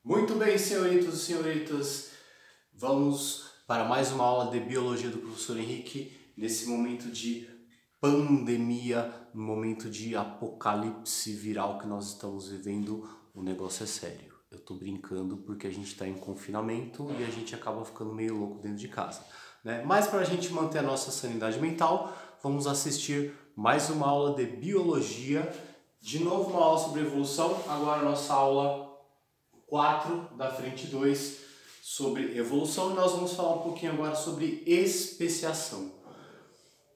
Muito bem, senhoritos e senhoritas, vamos para mais uma aula de Biologia do professor Henrique, nesse momento de pandemia, no momento de apocalipse viral que nós estamos vivendo. O negócio é sério. Eu tô brincando porque a gente está em confinamento e a gente acaba ficando meio louco dentro de casa, né? Mas para a gente manter a nossa sanidade mental, vamos assistir mais uma aula de Biologia. De novo uma aula sobre evolução, agora a nossa aula 4 da frente 2 sobre evolução, e nós vamos falar um pouquinho agora sobre especiação.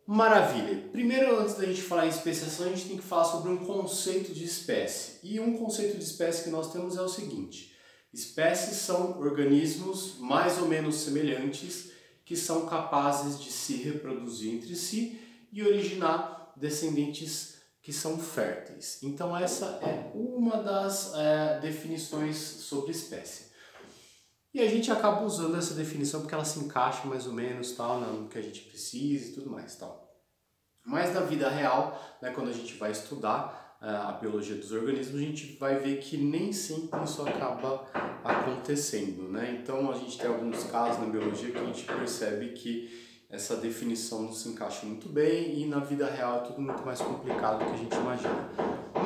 Maravilha! Primeiro, antes da gente falar em especiação, a gente tem que falar sobre um conceito de espécie. E um conceito de espécie que nós temos é o seguinte: espécies são organismos mais ou menos semelhantes que são capazes de se reproduzir entre si e originar descendentes que são férteis. Então essa é uma das definições sobre espécie. E a gente acaba usando essa definição porque ela se encaixa mais ou menos tal, no que a gente precisa e tudo mais. Tal. Mas na vida real, né, quando a gente vai estudar a biologia dos organismos, a gente vai ver que nem sempre isso acaba acontecendo, né? Então a gente tem alguns casos na biologia que a gente percebe que essa definição não se encaixa muito bem e na vida real é tudo muito mais complicado do que a gente imagina.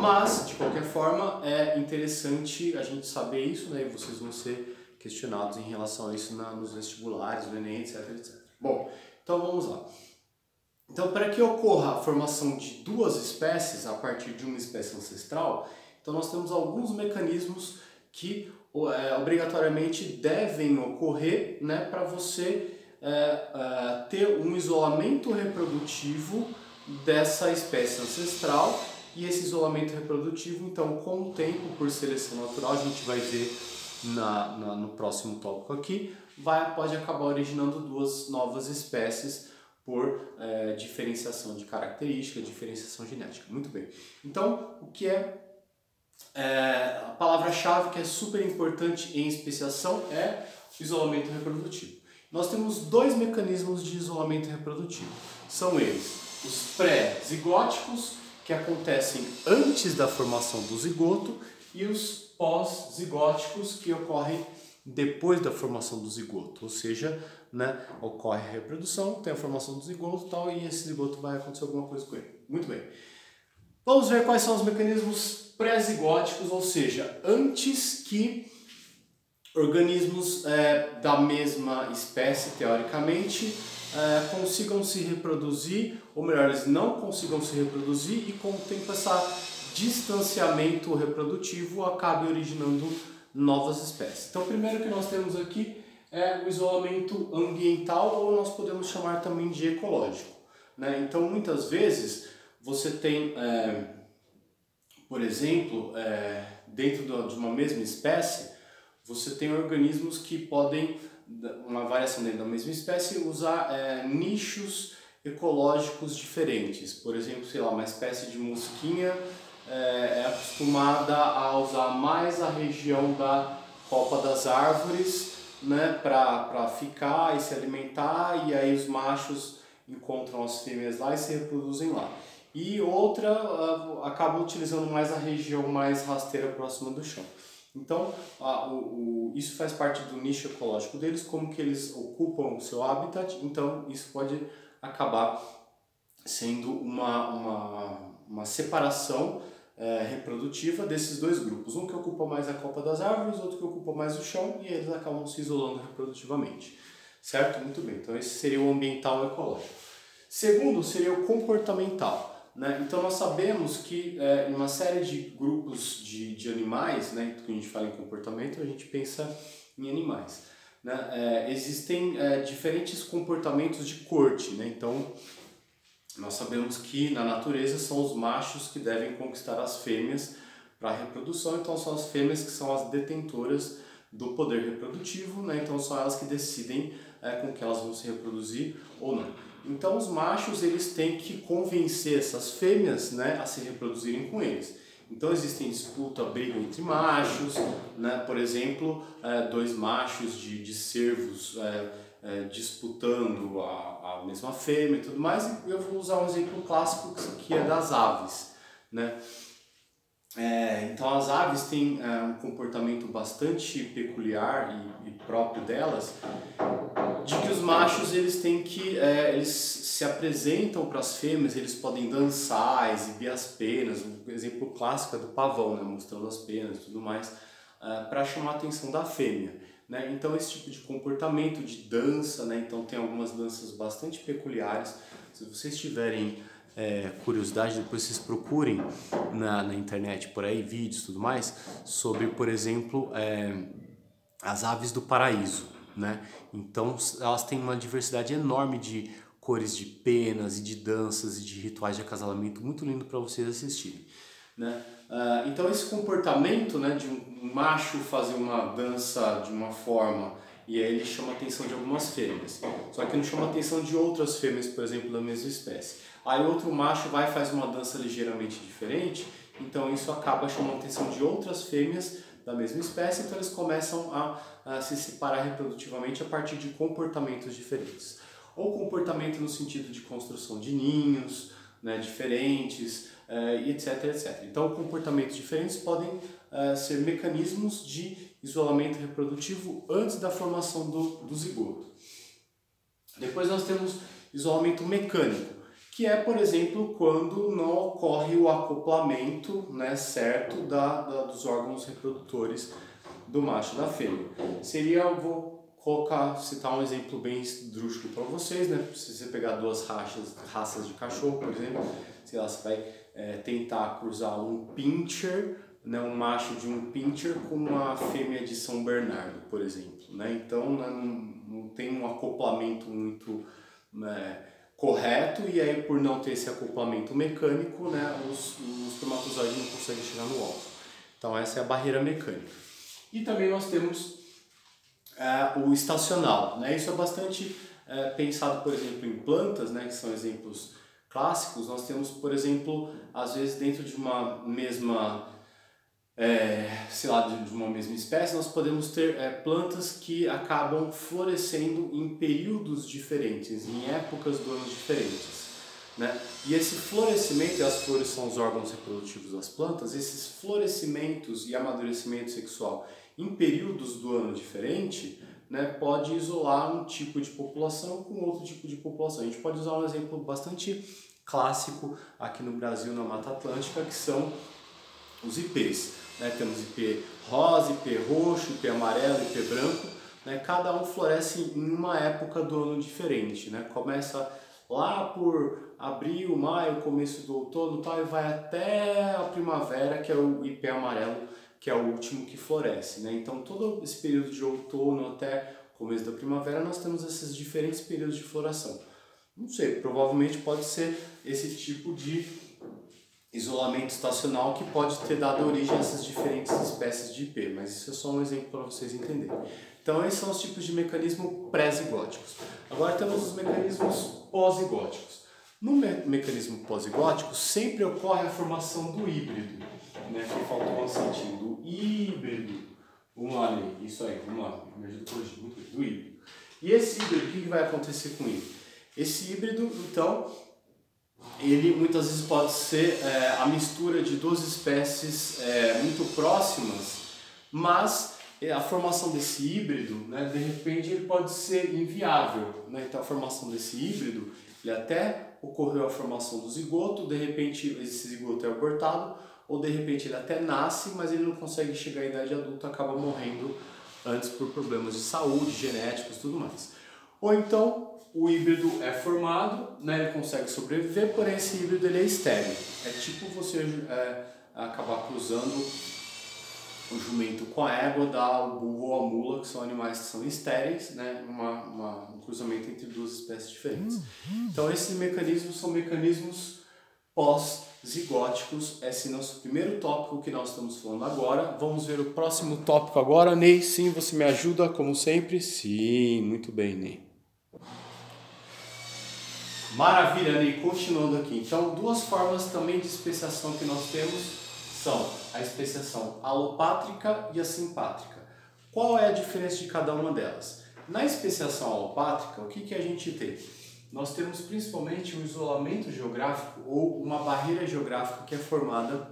Mas, de qualquer forma, é interessante a gente saber isso, né? E vocês vão ser questionados em relação a isso nos vestibulares, no Enem, etc, etc. Bom, então vamos lá. Então, para que ocorra a formação de duas espécies a partir de uma espécie ancestral, então nós temos alguns mecanismos que obrigatoriamente devem ocorrer, né, para você ter um isolamento reprodutivo dessa espécie ancestral. E esse isolamento reprodutivo, então, com o tempo, por seleção natural, a gente vai ver no próximo tópico aqui, pode acabar originando duas novas espécies por diferenciação de característica, diferenciação genética. Muito bem. Então, o que a palavra-chave que é super importante em especiação é isolamento reprodutivo. Nós temos dois mecanismos de isolamento reprodutivo. São eles os pré-zigóticos, que acontecem antes da formação do zigoto, e os pós-zigóticos, que ocorrem depois da formação do zigoto. Ou seja, né, ocorre a reprodução, tem a formação do zigoto e tal, e esse zigoto vai acontecer alguma coisa com ele. Muito bem. Vamos ver quais são os mecanismos pré-zigóticos, ou seja, antes que organismos da mesma espécie, teoricamente, consigam se reproduzir, ou melhor, eles não consigam se reproduzir, e com o tempo esse distanciamento reprodutivo acaba originando novas espécies. Então, o primeiro que nós temos aqui é o isolamento ambiental, ou nós podemos chamar também de ecológico, né? Então, muitas vezes, você tem, por exemplo, dentro de uma mesma espécie, você tem organismos que podem, uma variação dentro da mesma espécie, usar nichos ecológicos diferentes. Por exemplo, sei lá, uma espécie de mosquinha é acostumada a usar mais a região da copa das árvores, né, para ficar e se alimentar, e aí os machos encontram as fêmeas lá e se reproduzem lá. E outra acaba utilizando mais a região mais rasteira próxima do chão. Então, isso faz parte do nicho ecológico deles, como que eles ocupam o seu habitat. Então, isso pode acabar sendo uma separação reprodutiva desses dois grupos. Um que ocupa mais a copa das árvores, outro que ocupa mais o chão, e eles acabam se isolando reprodutivamente. Certo? Muito bem. Então, esse seria o ambiental e ecológico. Segundo, seria o comportamental. Né? Então nós sabemos que em uma série de grupos de animais, né, quando a gente fala em comportamento, a gente pensa em animais, né? Existem diferentes comportamentos de corte, né? Então nós sabemos que na natureza são os machos que devem conquistar as fêmeas para a reprodução, então são as fêmeas que são as detentoras do poder reprodutivo, né? Então são elas que decidem com que elas vão se reproduzir ou não. Então os machos eles têm que convencer essas fêmeas, né, a se reproduzirem com eles. Então existem disputa, briga entre machos, né? Por exemplo, dois machos de cervos disputando a mesma fêmea e tudo mais. E eu vou usar um exemplo clássico que é das aves, né? Então as aves têm um comportamento bastante peculiar e próprio delas, de que os machos eles têm que eles se apresentam para as fêmeas, eles podem dançar, exibir as penas, um exemplo clássico é do pavão, né, mostrando as penas e tudo mais, para chamar a atenção da fêmea, né? Então esse tipo de comportamento de dança, né, então tem algumas danças bastante peculiares. Se vocês tiverem curiosidade, depois vocês procurem na internet por aí vídeos e tudo mais sobre, por exemplo, as aves do paraíso, né? Então elas têm uma diversidade enorme de cores de penas e de danças e de rituais de acasalamento muito lindo para vocês assistirem, né? Então esse comportamento, né, de um macho fazer uma dança de uma forma e aí ele chama a atenção de algumas fêmeas, só que não chama a atenção de outras fêmeas, por exemplo, da mesma espécie. Aí outro macho vai e faz uma dança ligeiramente diferente, então isso acaba chamando a atenção de outras fêmeas da mesma espécie, então eles começam a se separar reprodutivamente a partir de comportamentos diferentes. Ou comportamento no sentido de construção de ninhos, né, diferentes, e etc, etc. Então comportamentos diferentes podem ser mecanismos de isolamento reprodutivo antes da formação do zigoto. Depois nós temos isolamento mecânico, que é, por exemplo, quando não ocorre o acoplamento, né, certo dos órgãos reprodutores do macho e da fêmea. Eu vou citar um exemplo bem esdrúxulo para vocês, né? Se você pegar duas raças de cachorro, por exemplo, sei lá, você vai tentar cruzar um Pinscher, né, um macho de um Pinscher com uma fêmea de São Bernardo, por exemplo, né? Então não tem um acoplamento muito correto, e aí por não ter esse acoplamento mecânico, né, os espermatozoides não conseguem chegar no óvulo. Então essa é a barreira mecânica. E também nós temos o estacional, né? Isso é bastante pensado, por exemplo, em plantas, né, que são exemplos clássicos. Nós temos, por exemplo, às vezes dentro de uma mesma de uma mesma espécie, nós podemos ter plantas que acabam florescendo em períodos diferentes, em épocas do ano diferentes, né? E esse florescimento, e as flores são os órgãos reprodutivos das plantas, esses florescimentos e amadurecimento sexual em períodos do ano diferente, né, pode isolar um tipo de população com outro tipo de população. A gente pode usar um exemplo bastante clássico aqui no Brasil, na Mata Atlântica, que são os ipês, né? Temos ipê rosa, ipê roxo, ipê amarelo, ipê branco, né? Cada um floresce em uma época do ano diferente, né? Começa lá por abril, maio, começo do outono, tal, e vai até a primavera, que é o ipê amarelo, que é o último que floresce, né? Então todo esse período de outono até o começo da primavera nós temos esses diferentes períodos de floração. Não sei, provavelmente pode ser esse tipo de isolamento estacional que pode ter dado origem a essas diferentes espécies de ipê, mas isso é só um exemplo para vocês entenderem. Então esses são os tipos de mecanismo pré-zigóticos. Agora temos os mecanismos pós-zigóticos. No mecanismo pós-zigótico sempre ocorre a formação do híbrido, né? Que faltou um acentinho, do híbrido. Vamos lá, Ney. Isso aí, vamos lá. Me ajuda a corrigir, muito bem. Do híbrido. E esse híbrido, o que vai acontecer com ele? Esse híbrido, então, ele muitas vezes pode ser a mistura de duas espécies muito próximas, mas a formação desse híbrido, né, de repente, ele pode ser inviável, né? Então, a formação desse híbrido, ele até ocorreu a formação do zigoto, de repente esse zigoto é abortado, ou de repente ele até nasce, mas ele não consegue chegar à idade adulta, acaba morrendo antes por problemas de saúde, genéticos e tudo mais. Ou então o híbrido é formado, né, ele consegue sobreviver, porém esse híbrido ele é estéril. É tipo você acabar cruzando o jumento com a égua, dar o burro ou a mula, que são animais que são estéreis, né, um cruzamento entre duas espécies diferentes. Então esses mecanismos são mecanismos pós-zigóticos. Esse é nosso primeiro tópico que nós estamos falando agora. Vamos ver o próximo tópico agora. Ney, sim, você me ajuda como sempre? Sim, muito bem, Ney. Maravilha, Ney, continuando aqui. Então, duas formas também de especiação que nós temos são a especiação alopátrica e a simpátrica. Qual é a diferença de cada uma delas? Na especiação alopátrica, o que a gente tem? Nós temos principalmente um isolamento geográfico ou uma barreira geográfica que é formada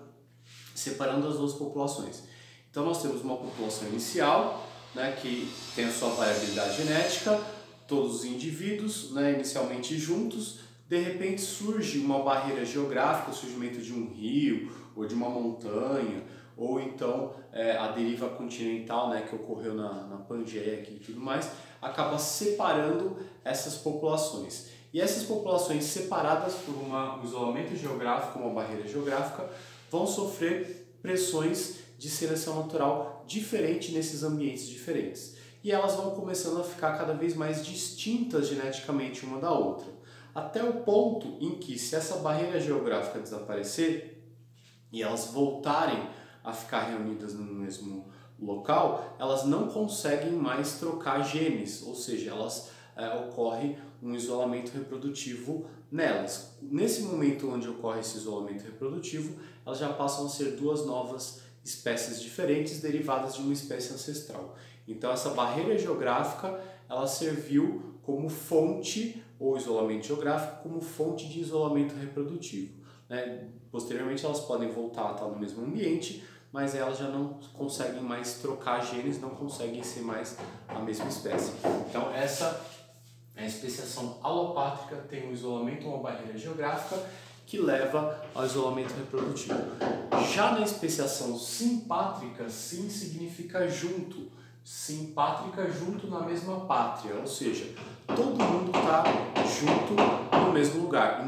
separando as duas populações. Então nós temos uma população inicial, né, que tem a sua variabilidade genética, todos os indivíduos, né, inicialmente juntos, de repente surge uma barreira geográfica, o surgimento de um rio ou de uma montanha, ou então a deriva continental, né, que ocorreu na Pangeia aqui e tudo mais, acaba separando essas populações. E essas populações separadas por um isolamento geográfico, uma barreira geográfica, vão sofrer pressões de seleção natural diferente nesses ambientes diferentes. E elas vão começando a ficar cada vez mais distintas geneticamente uma da outra. Até o ponto em que, se essa barreira geográfica desaparecer e elas voltarem a ficar reunidas no mesmo local, elas não conseguem mais trocar genes, ou seja, ocorre um isolamento reprodutivo nelas. Nesse momento onde ocorre esse isolamento reprodutivo, elas já passam a ser duas novas espécies diferentes derivadas de uma espécie ancestral. Então essa barreira geográfica ela serviu como fonte, ou isolamento geográfico, como fonte de isolamento reprodutivo, né? Posteriormente elas podem voltar a estar no mesmo ambiente, mas elas já não conseguem mais trocar genes, não conseguem ser mais a mesma espécie. Então essa é a especiação alopátrica, tem um isolamento, uma barreira geográfica, que leva ao isolamento reprodutivo. Já na especiação simpátrica, sim significa junto. Simpátrica junto na mesma pátria, ou seja, todo mundo está junto no mesmo lugar.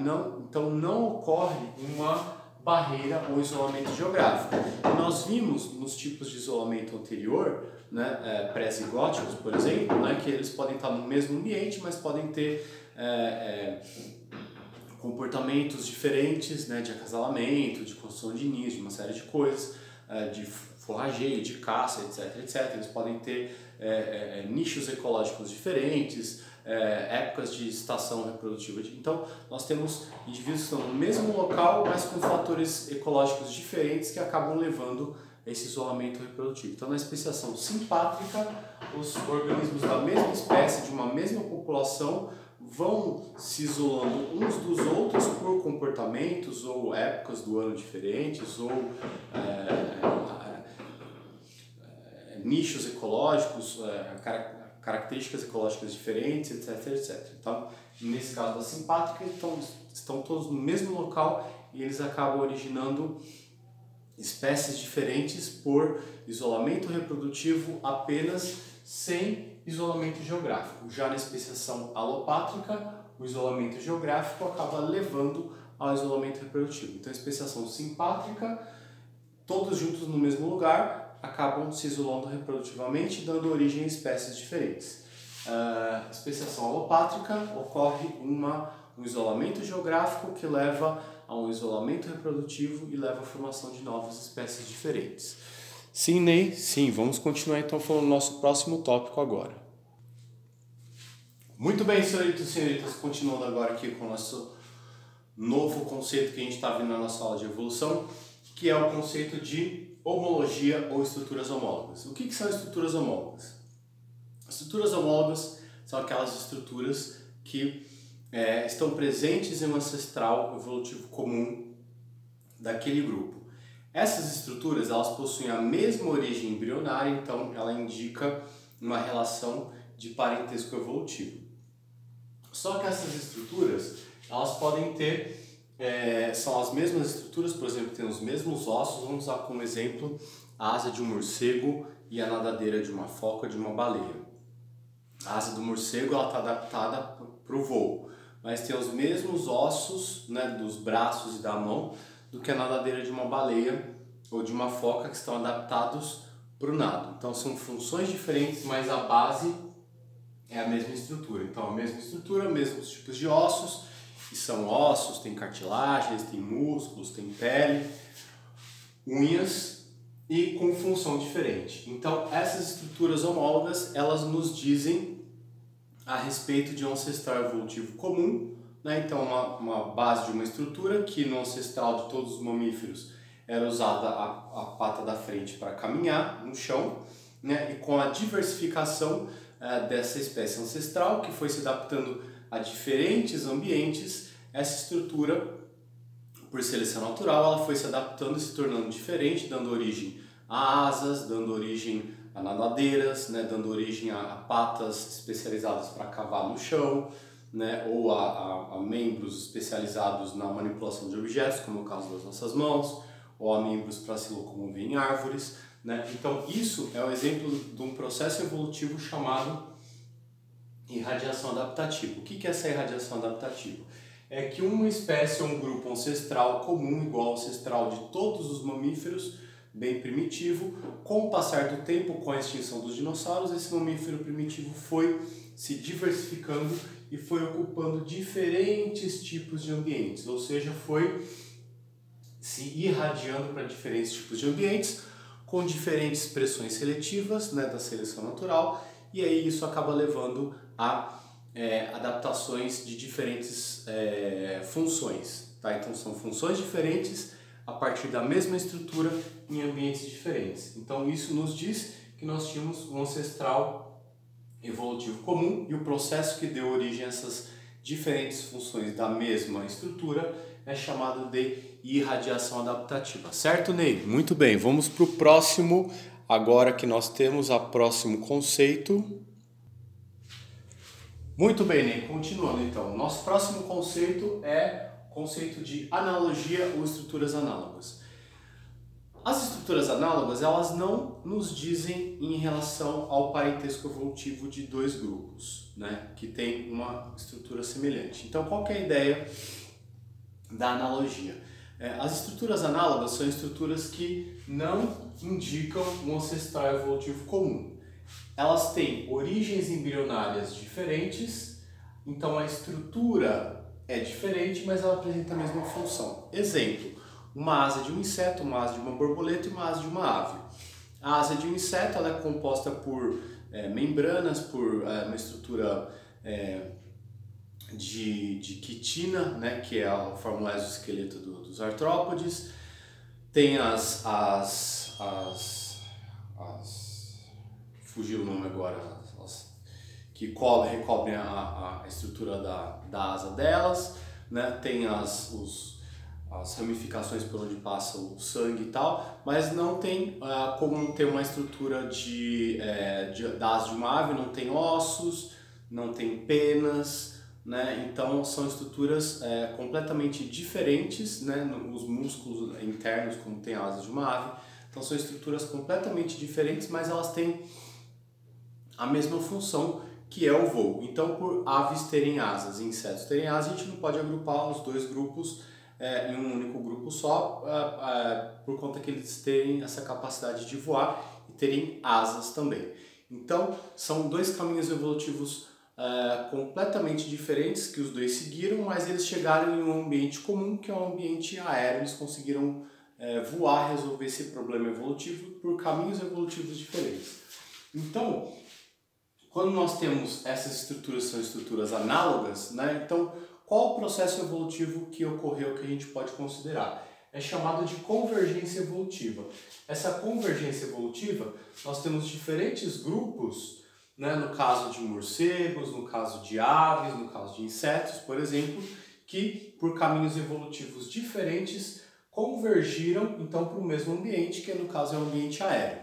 Então não ocorre uma barreira ou isolamento geográfico. E nós vimos nos tipos de isolamento anterior, né, pré-zigóticos, por exemplo, né, que eles podem estar no mesmo ambiente, mas podem ter comportamentos diferentes, né, de acasalamento, de construção de ninhos, de uma série de coisas, de forrageio, de caça, etc, etc. Eles podem ter nichos ecológicos diferentes, épocas de estação reprodutiva. Então, nós temos indivíduos que estão no mesmo local, mas com fatores ecológicos diferentes que acabam levando a esse isolamento reprodutivo. Então, na especiação simpátrica, os organismos da mesma espécie, de uma mesma população, vão se isolando uns dos outros por comportamentos ou épocas do ano diferentes, ou nichos ecológicos, características ecológicas diferentes, etc, etc. Então, nesse caso da simpátrica, estão todos no mesmo local e eles acabam originando espécies diferentes por isolamento reprodutivo apenas, sem isolamento geográfico. Já na especiação alopátrica, o isolamento geográfico acaba levando ao isolamento reprodutivo. Então, a especiação simpátrica, todos juntos no mesmo lugar, acabam se isolando reprodutivamente, dando origem a espécies diferentes. A especiação alopátrica ocorre um isolamento geográfico que leva a um isolamento reprodutivo e leva à formação de novas espécies diferentes. Sim, Ney? Sim, vamos continuar então falando do nosso próximo tópico agora. Muito bem, senhoritos e senhoritas, continuando agora aqui com o nosso novo conceito que a gente está vendo na nossa aula de evolução, que é o conceito de homologia ou estruturas homólogas. O que são estruturas homólogas? Estruturas homólogas são aquelas estruturas que estão presentes em um ancestral evolutivo comum daquele grupo. Essas estruturas elas possuem a mesma origem embrionária, então ela indica uma relação de parentesco evolutivo. Só que essas estruturas elas podem ter são as mesmas estruturas, por exemplo, tem os mesmos ossos. Vamos usar como exemplo a asa de um morcego e a nadadeira de uma foca, de uma baleia. A asa do morcego está adaptada para o voo, mas tem os mesmos ossos, né, dos braços e da mão do que a nadadeira de uma baleia ou de uma foca, que estão adaptados para o nado. Então são funções diferentes, mas a base é a mesma estrutura. Então a mesma estrutura, mesmos tipos de ossos, que são ossos, tem cartilagens, tem músculos, tem pele, unhas e com função diferente. Então essas estruturas homólogas, elas nos dizem a respeito de um ancestral evolutivo comum, né? Então uma base de uma estrutura que no ancestral de todos os mamíferos era usada a pata da frente para caminhar no chão, né? E com a diversificação dessa espécie ancestral, que foi se adaptando a diferentes ambientes, essa estrutura por seleção natural, ela foi se adaptando e se tornando diferente, dando origem a asas, dando origem a nadadeiras, né, dando origem a patas especializadas para cavar no chão, né, ou a membros especializados na manipulação de objetos, como é o caso das nossas mãos, ou a membros para se locomover em árvores, né? Então isso é um exemplo de um processo evolutivo chamado irradiação adaptativa. O que é essa irradiação adaptativa? É que uma espécie ou um grupo ancestral comum, igual ao ancestral de todos os mamíferos, bem primitivo, com o passar do tempo, com a extinção dos dinossauros, esse mamífero primitivo foi se diversificando e foi ocupando diferentes tipos de ambientes, ou seja, foi se irradiando para diferentes tipos de ambientes, com diferentes pressões seletivas, né, da seleção natural, e aí isso acaba levando a adaptações de diferentes funções. Tá? Então são funções diferentes a partir da mesma estrutura em ambientes diferentes. Então isso nos diz que nós tínhamos um ancestral evolutivo comum e o processo que deu origem a essas diferentes funções da mesma estrutura é chamado de irradiação adaptativa. Certo, Ney? Muito bem, vamos para o próximo, agora que nós temos o próximo conceito. Muito bem, Ney, continuando então. Nosso próximo conceito é o conceito de analogia ou estruturas análogas. As estruturas análogas, elas não nos dizem em relação ao parentesco evolutivo de dois grupos, né, que tem uma estrutura semelhante. Então, qual que é a ideia da analogia? As estruturas análogas são estruturas que não indicam um ancestral evolutivo comum. Elas têm origens embrionárias diferentes, então a estrutura é diferente, mas ela apresenta a mesma função. Exemplo, uma asa de um inseto, uma asa de uma borboleta e uma asa de uma ave. A asa de um inseto ela é composta por membranas, por uma estrutura de quitina, né, que é a forma exoesqueleto dos artrópodes. Tem fugiu o nome agora, que recobrem a estrutura da asa delas, né? Tem as ramificações por onde passa o sangue e tal, mas não tem como ter uma estrutura da asa de uma ave, não tem ossos, não tem penas, né? Então são estruturas completamente diferentes, né? Os músculos internos, como tem a asa de uma ave, então são estruturas completamente diferentes, mas elas têm a mesma função, que é o voo. Então, por aves terem asas e insetos terem asas, a gente não pode agrupar os dois grupos em um único grupo só, por conta que eles terem essa capacidade de voar e terem asas também. Então, são dois caminhos evolutivos completamente diferentes que os dois seguiram, mas eles chegaram em um ambiente comum, que é um ambiente aéreo. Eles conseguiram voar, resolver esse problema evolutivo por caminhos evolutivos diferentes. Então, quando nós temos essas estruturas, são estruturas análogas, né? Então, qual o processo evolutivo que ocorreu que a gente pode considerar? É chamado de convergência evolutiva. Essa convergência evolutiva, nós temos diferentes grupos, né? No caso de morcegos, no caso de aves, no caso de insetos, por exemplo, que por caminhos evolutivos diferentes convergiram então para o mesmo ambiente, que no caso é o ambiente aéreo,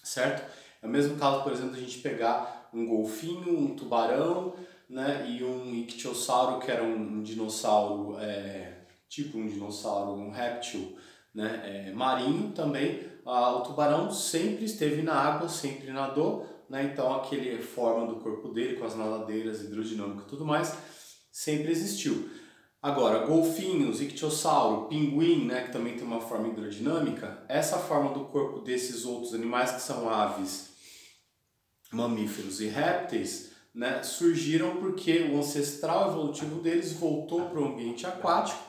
certo? É o mesmo caso, por exemplo, a gente pegar um golfinho, um tubarão, né, e um ictiossauro, que era um dinossauro, tipo um dinossauro, um réptil, né, marinho também. O tubarão sempre esteve na água, sempre nadou, né, então aquele forma do corpo dele, com as nadadeiras, hidrodinâmica e tudo mais, sempre existiu. Agora, golfinhos, ictiossauro, pinguim, né, que também tem uma forma hidrodinâmica, essa forma do corpo desses outros animais, que são aves, mamíferos e répteis, né, surgiram porque o ancestral evolutivo deles voltou para o ambiente aquático,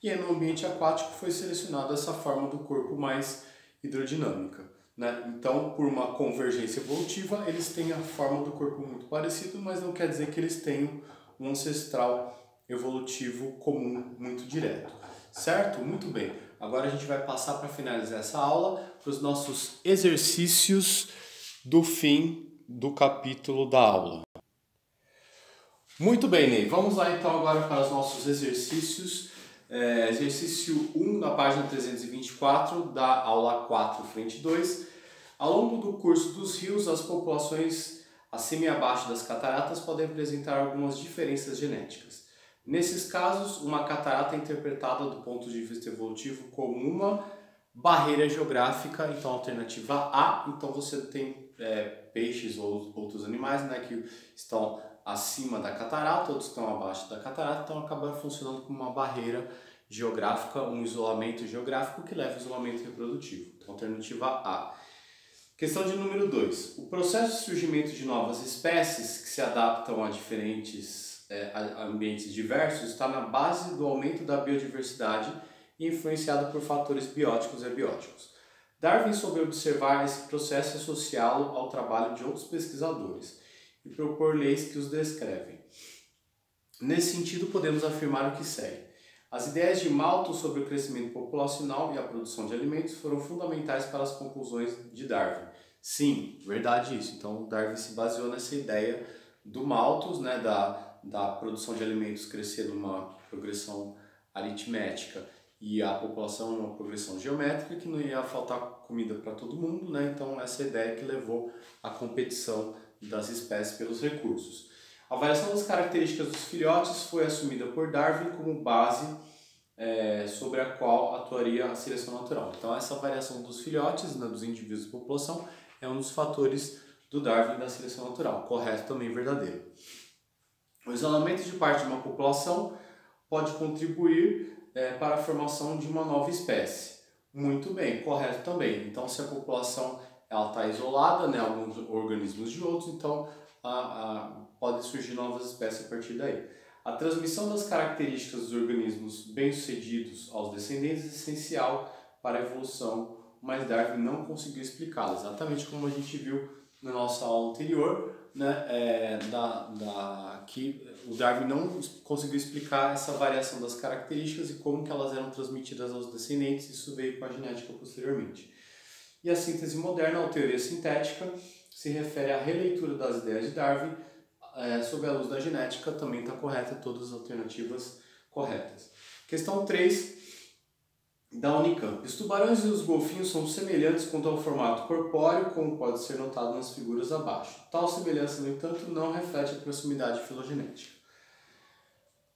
e aí no ambiente aquático foi selecionada essa forma do corpo mais hidrodinâmica, né? Então, por uma convergência evolutiva, eles têm a forma do corpo muito parecida, mas não quer dizer que eles tenham um ancestral evolutivo comum muito direto, certo? Muito bem. Agora a gente vai passar para finalizar essa aula para os nossos exercícios do fim do capítulo da aula. Muito bem, Ney. Vamos lá então agora para os nossos exercícios Exercício 1 na página 324 da aula 4, frente 2. Ao longo do curso dos rios, as populações acima e abaixo das cataratas podem apresentar algumas diferenças genéticas. Nesses casos, uma catarata é interpretada do ponto de vista evolutivo como uma barreira geográfica, então alternativa A. Então você tem peixes ou outros animais, né, que estão acima da catarata, outros estão abaixo da catarata, então acaba funcionando como uma barreira geográfica, um isolamento geográfico que leva ao isolamento reprodutivo. Então alternativa A. Questão de número 2. O processo de surgimento de novas espécies que se adaptam a diferentes ambientes diversos está na base do aumento da biodiversidade e influenciado por fatores bióticos e abióticos. Darwin soube observar esse processo e associá-lo ao trabalho de outros pesquisadores e propor leis que os descrevem. Nesse sentido, podemos afirmar o que segue. As ideias de Malthus sobre o crescimento populacional e a produção de alimentos foram fundamentais para as conclusões de Darwin. Sim, verdade isso. Então, Darwin se baseou nessa ideia do Malthus, né, da produção de alimentos crescer numa progressão aritmética e a população numa progressão geométrica, que não ia faltar comida para todo mundo, né? Então, essa ideia que levou à competição das espécies pelos recursos. A variação das características dos filhotes foi assumida por Darwin como base sobre a qual atuaria a seleção natural. Então, essa variação dos filhotes, né, dos indivíduos da população, é um dos fatores do Darwin da seleção natural. Correto, também verdadeiro. O isolamento de parte de uma população pode contribuir para a formação de uma nova espécie. Muito bem, correto também. Então, se a população está isolada, né, alguns organismos de outros, então pode surgir novas espécies a partir daí. A transmissão das características dos organismos bem-sucedidos aos descendentes é essencial para a evolução, mas Darwin não conseguiu explicá-la, exatamente como a gente viu na nossa aula anterior, né, que o Darwin não conseguiu explicar essa variação das características e como que elas eram transmitidas aos descendentes. Isso veio com a genética posteriormente. E a síntese moderna, ou teoria sintética, se refere à releitura das ideias de Darwin sob a luz da genética. Também está correta, todas as alternativas corretas. Questão 3 da Unicamp. Os tubarões e os golfinhos são semelhantes quanto ao formato corpóreo, como pode ser notado nas figuras abaixo. Tal semelhança, no entanto, não reflete a proximidade filogenética.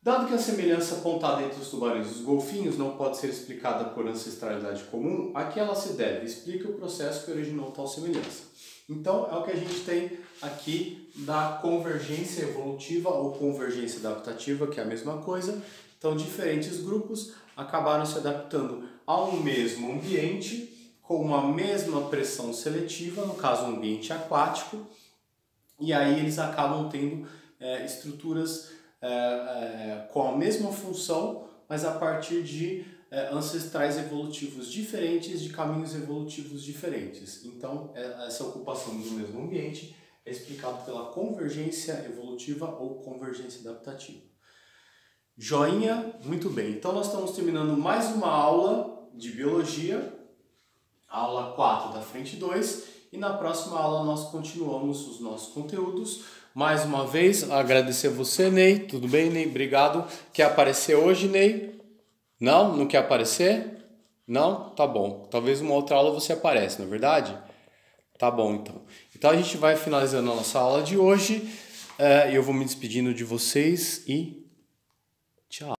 Dado que a semelhança apontada entre os tubarões e os golfinhos não pode ser explicada por ancestralidade comum, a que ela se deve? Explique o processo que originou tal semelhança. Então, é o que a gente tem aqui da convergência evolutiva ou convergência adaptativa, que é a mesma coisa. Então, diferentes grupos acabaram se adaptando a um mesmo ambiente, com uma mesma pressão seletiva, no caso um ambiente aquático, e aí eles acabam tendo estruturas com a mesma função, mas a partir de ancestrais evolutivos diferentes, de caminhos evolutivos diferentes. Então, essa ocupação do mesmo ambiente é explicada pela convergência evolutiva ou convergência adaptativa. Joinha, muito bem. Então nós estamos terminando mais uma aula de biologia, aula 4 da frente 2, e na próxima aula nós continuamos os nossos conteúdos. Mais uma vez, agradecer a você, Ney. Tudo bem, Ney? Obrigado. Quer aparecer hoje, Ney? Não? Não quer aparecer? Não? Tá bom. Talvez uma outra aula você aparece, não é verdade? Tá bom, então. Então a gente vai finalizando a nossa aula de hoje. Eu vou me despedindo de vocês e tchau.